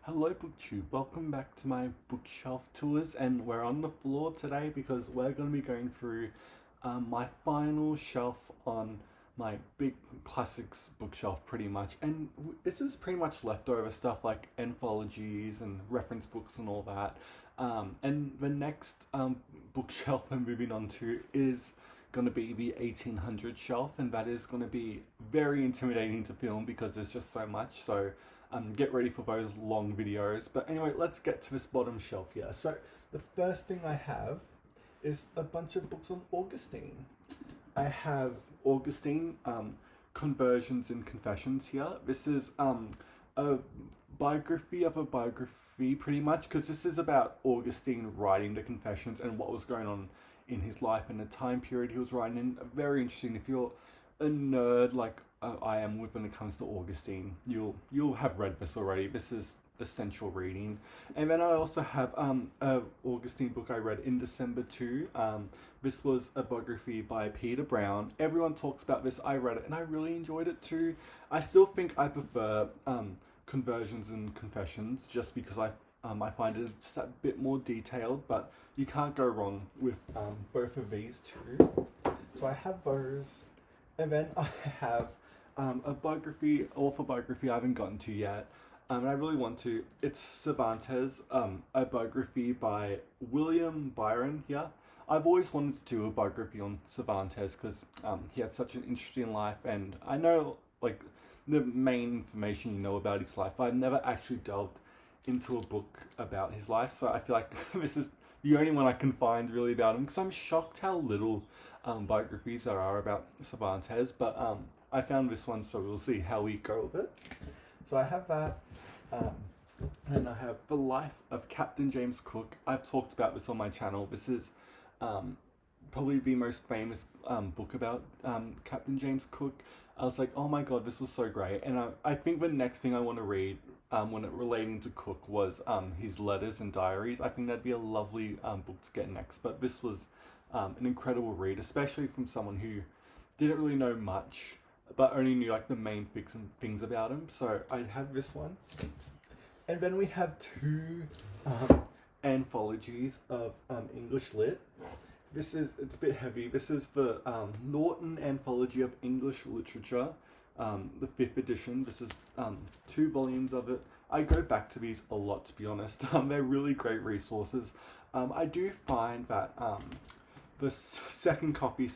Hello BookTube, welcome back to my bookshelf tours, and we're on the floor today because we're going to be going through my final shelf on my big classics bookshelf pretty much, and this is pretty much leftover stuff like anthologies and reference books and all that. And the next bookshelf I'm moving on to is going to be the 1800 shelf, and that is going to be very intimidating to film because there's just so much. So get ready for those long videos. But anyway, let's get to this bottom shelf here. So the first thing I have is a bunch of books on Augustine. I have Augustine, Conversions and Confessions here. This is a biography of a biography pretty much, because this is about Augustine writing the Confessions and what was going on in his life and the time period he was writing in. Very interesting. If you're a nerd like I am when it comes to Augustine, you'll have read this already. This is essential reading. And then I also have a Augustine book I read in December too. This was a biography by Peter Brown. Everyone talks about this. I read it and I really enjoyed it too. I still think I prefer Conversions and Confessions just because I find it just a bit more detailed, but you can't go wrong with both of these two. So I have those. And then I have a biography, author biography I haven't gotten to yet. And I really want to. It's Cervantes, a biography by William Byron here. I've always wanted to do a biography on Cervantes because he had such an interesting life, and I know like the main information you know about his life, but I've never actually delved into a book about his life. So I feel like this is the only one I can find really about him, because I'm shocked how little biographies there are about Cervantes, but I found this one, so we'll see how we go with it. So I have that, and I have The Life of Captain James Cook. I've talked about this on my channel. This is probably the most famous book about Captain James Cook. I was like, oh my god, this was so great. And I think the next thing I want to read when it relating to Cook was his letters and diaries. I think that'd be a lovely book to get next. But this was an incredible read, especially from someone who didn't really know much, but only knew like the main things about him. So I have this one. And then we have two anthologies of English lit. It's a bit heavy. This is the Norton Anthology of English Literature, the 5th edition. This is 2 volumes of it. I go back to these a lot, to be honest. They're really great resources. I do find that the second copy,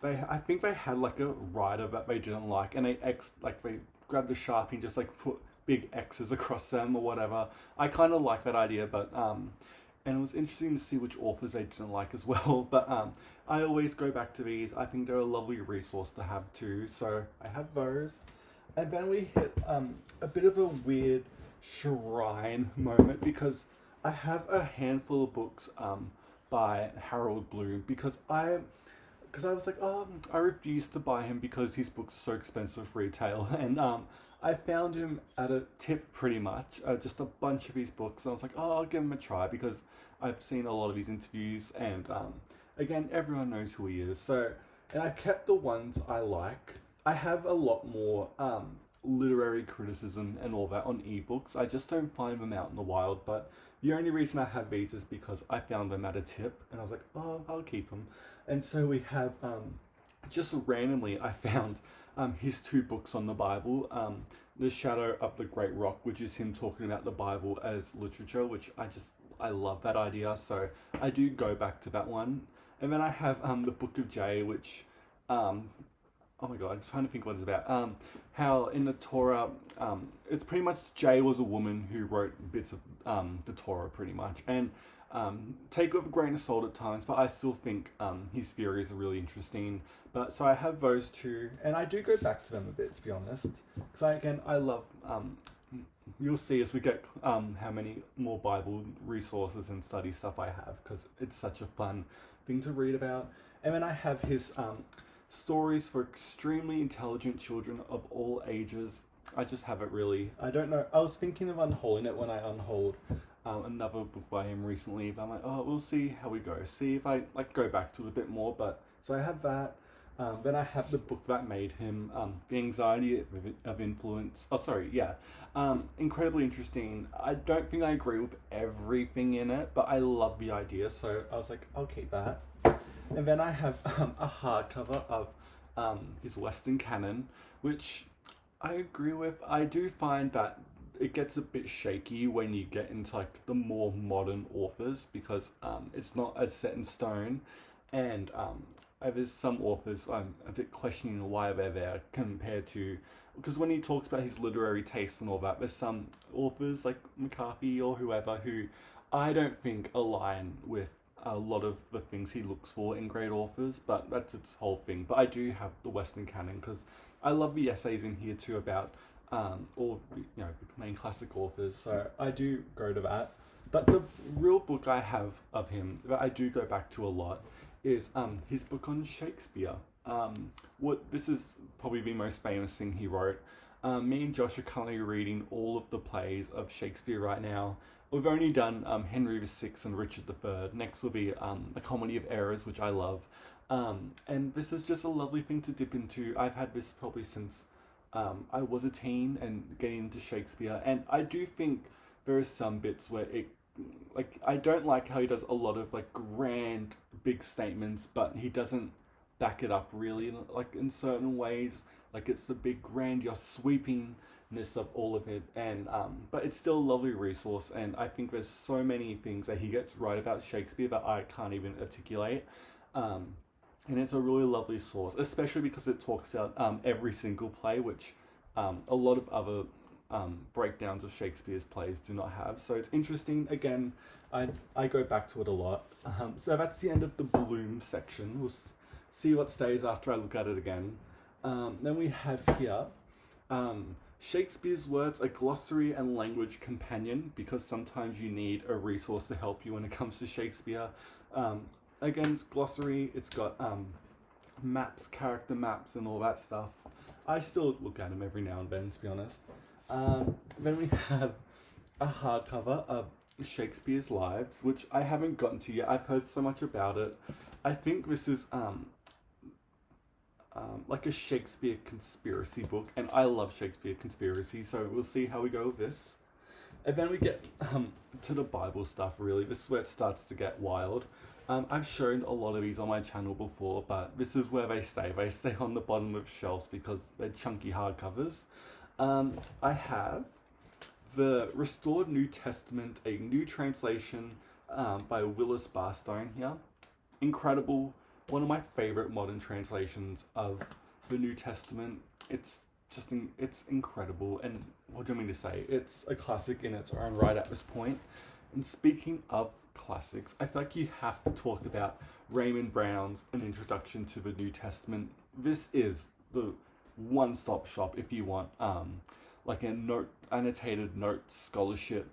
I think they had like a writer that they didn't like, and they grabbed the Sharpie and just like put big X's across them or whatever. I kind of like that idea, but and it was interesting to see which authors they didn't like as well. But I always go back to these. I think they're a lovely resource to have too. So I have those. And then we hit a bit of a weird shrine moment, because I have a handful of books by Harold Bloom, because I was like, I refused to buy him because his books are so expensive retail. And I found him at a tip pretty much, just a bunch of his books. And I was like, I'll give him a try because I've seen a lot of his interviews, and again, everyone knows who he is. So, and I kept the ones I like. I have a lot more literary criticism and all that on ebooks. I just don't find them out in the wild, but the only reason I have these is because I found them at a tip, and I was like, I'll keep them. And so we have, just randomly, I found his 2 books on the Bible, The Shadow of the Great Rock, which is him talking about the Bible as literature, which I love that idea, so I do go back to that one. And then I have the Book of Jay, which, oh my god, I'm trying to think what it's about. How in the Torah, it's pretty much Jay was a woman who wrote bits of the Torah pretty much, and take it with a grain of salt at times, but I still think his theories are really interesting. But so I have those 2, and I do go back to them a bit, to be honest, because I love. You'll see as we get how many more Bible resources and study stuff I have, because it's such a fun thing to read about. And then I have his Stories for Extremely Intelligent Children of All Ages. I just have it really. I don't know. I was thinking of unholding it when I unhold another book by him recently, but I'm like, we'll see how we go. See if I go back to it a bit more. But so I have that. Then I have the book that made him, The Anxiety of Influence. Oh, sorry, yeah. Incredibly interesting. I don't think I agree with everything in it, but I love the idea, so I was like, I'll keep that. And then I have a hardcover of his Western canon, which I agree with. I do find that it gets a bit shaky when you get into like the more modern authors because it's not as set in stone, and there's some authors I'm a bit questioning why they're there compared to, because when he talks about his literary taste and all that, there's some authors like McCarthy or whoever who I don't think align with a lot of the things he looks for in great authors, but that's its whole thing. But I do have the Western canon because I love the essays in here too about all the main classic authors, so I do go to that. But the real book I have of him that I do go back to a lot is his book on Shakespeare. This is probably the most famous thing he wrote. Me and Josh are currently reading all of the plays of Shakespeare right now. We've only done Henry VI and Richard III. Next will be A Comedy of Errors, which I love. And this is just a lovely thing to dip into. I've had this probably since I was a teen and getting into Shakespeare. And I do think there are some bits where I don't like how he does a lot of like grand, big statements, but he doesn't back it up really in certain ways. Like it's the big grandiose sweepingness of all of it, and but it's still a lovely resource, and I think there's so many things that he gets right about Shakespeare that I can't even articulate. And it's a really lovely source, especially because it talks about every single play, which a lot of other breakdowns of Shakespeare's plays do not have. So it's interesting. Again, I go back to it a lot. So that's the end of the Bloom section. We'll see what stays after I look at it again. Then we have here Shakespeare's Words, a glossary and language companion, because sometimes you need a resource to help you when it comes to Shakespeare. Again, it's glossary. It's got maps, character maps, and all that stuff. I still look at them every now and then, to be honest. Then we have a hardcover of Shakespeare's Lives, which I haven't gotten to yet. I've heard so much about it. I think this is like a Shakespeare conspiracy book, and I love Shakespeare conspiracy, so we'll see how we go with this. And then we get to the Bible stuff, really. This is where it starts to get wild. I've shown a lot of these on my channel before, but this is where they stay. They stay on the bottom of shelves because they're chunky hardcovers. I have the Restored New Testament, a new translation by Willis Barstone here. Incredible. One of my favorite modern translations of the New Testament. It's incredible. And what do you mean to say? It's a classic in its own right at this point. And speaking of classics, I feel like you have to talk about Raymond Brown's An Introduction to the New Testament. This is the one-stop shop if you want like a annotated note scholarship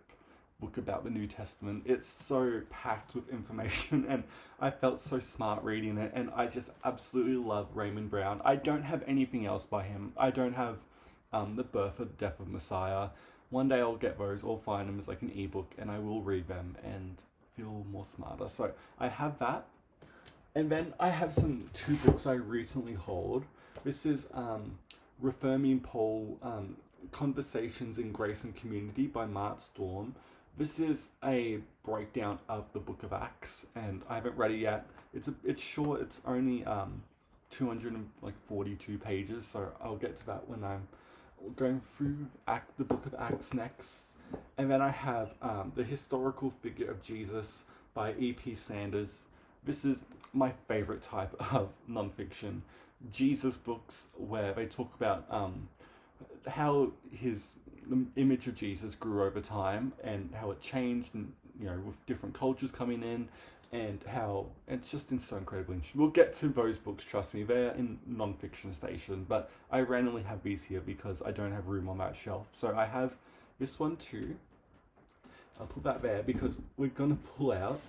book about the New Testament. It's so packed with information, and I felt so smart reading it, and I just absolutely love Raymond Brown. I don't have anything else by him. I don't have The Birth or Death of Messiah. One day I'll get those, or find them as like an ebook, and I will read them and feel more smarter. So I have that. And then I have two books I recently hauled. This is Refer-Me Paul, Conversations in Grace and Community by Mart Storm. This is a breakdown of the Book of Acts, and I haven't read it yet. It's short. It's only 242 pages, so I'll get to that when I'm going through the Book of Acts next. And then I have The Historical Figure of Jesus by E.P. Sanders. This is my favorite type of nonfiction. Jesus books where they talk about how the image of Jesus grew over time and how it changed, and with different cultures coming in, and how it's just so incredibly interesting. We'll get to those books, trust me. They're in non-fiction station, but I randomly have these here because I don't have room on that shelf. So I have this one too. I'll put that there because we're going to pull out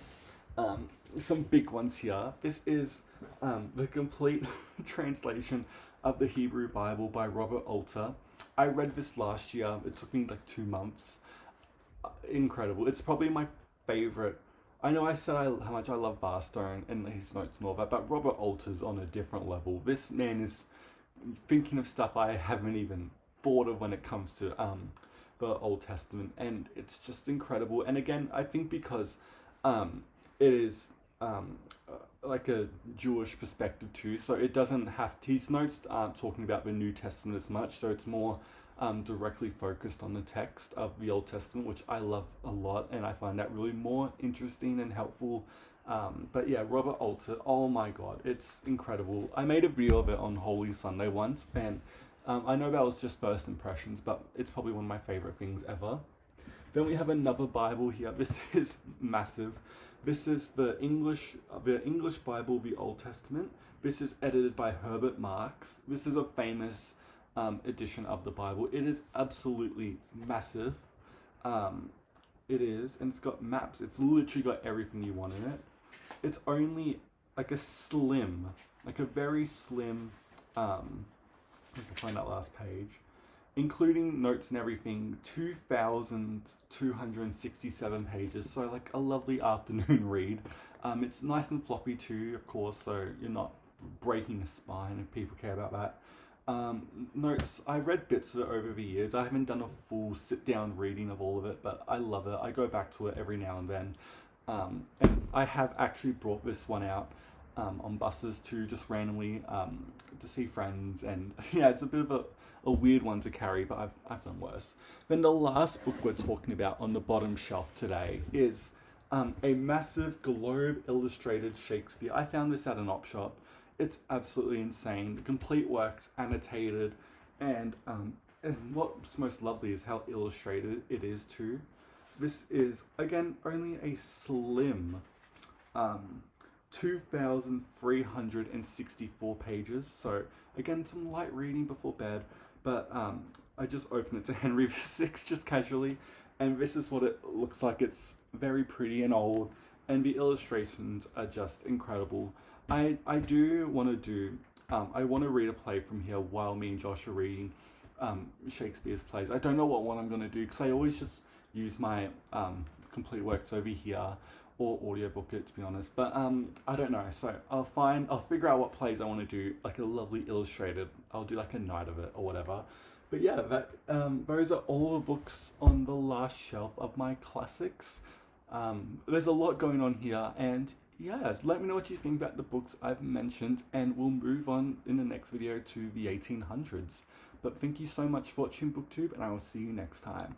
some big ones here. This is the complete translation of the Hebrew Bible by Robert Alter. I read this last year. It took me like 2 months. Incredible. It's probably my favorite I know I said how much I love Barstone and his notes and all that, but Robert Alter's on a different level. This man is thinking of stuff I haven't even thought of when it comes to the Old Testament, and it's just incredible. And again, I think because it is like a Jewish perspective too, so it doesn't have his notes aren't talking about the New Testament as much, so it's more directly focused on the text of the Old Testament, which I love a lot, and I find that really more interesting and helpful. But yeah, Robert Alter, oh my god, it's incredible. I made a video of it on Holy Sunday once, and I know that was just first impressions, but it's probably one of my favorite things ever. Then we have another Bible here. This is massive. This is the English Bible, the Old Testament. This is edited by Herbert Marks. This is a famous edition of the Bible. It is absolutely massive. It is, and it's got maps. It's literally got everything you want in it. It's only like a very slim, I can find that last page, including notes and everything, 2,267 pages, so like a lovely afternoon read. It's nice and floppy too, of course, so you're not breaking a spine if people care about that. Notes, I read bits of it over the years. I haven't done a full sit-down reading of all of it, but I love it. I go back to it every now and then. And I have actually brought this one out on buses too, just randomly to see friends, and yeah, it's a bit of a weird one to carry, but I've done worse. Then the last book we're talking about on the bottom shelf today is a massive Globe illustrated Shakespeare. I found this at an op shop. It's absolutely insane. The complete work's annotated, and what's most lovely is how illustrated it is too. This is, again, only a slim 2,364 pages. So, again, some light reading before bed. But I just opened it to Henry VI just casually. And this is what it looks like. It's very pretty and old. And the illustrations are just incredible. I do want to do... I want to read a play from here while me and Josh are reading Shakespeare's plays. I don't know what one I'm going to do, because I always just use my complete works over here, or audiobook it, to be honest. But I don't know, so I'll figure out what plays I want to do, like a lovely illustrated. I'll do like a night of it or whatever. But yeah, that those are all the books on the last shelf of my classics. There's a lot going on here, and yeah, let me know what you think about the books I've mentioned, and we'll move on in the next video to the 1800s. But thank you so much for watching BookTube, and I will see you next time.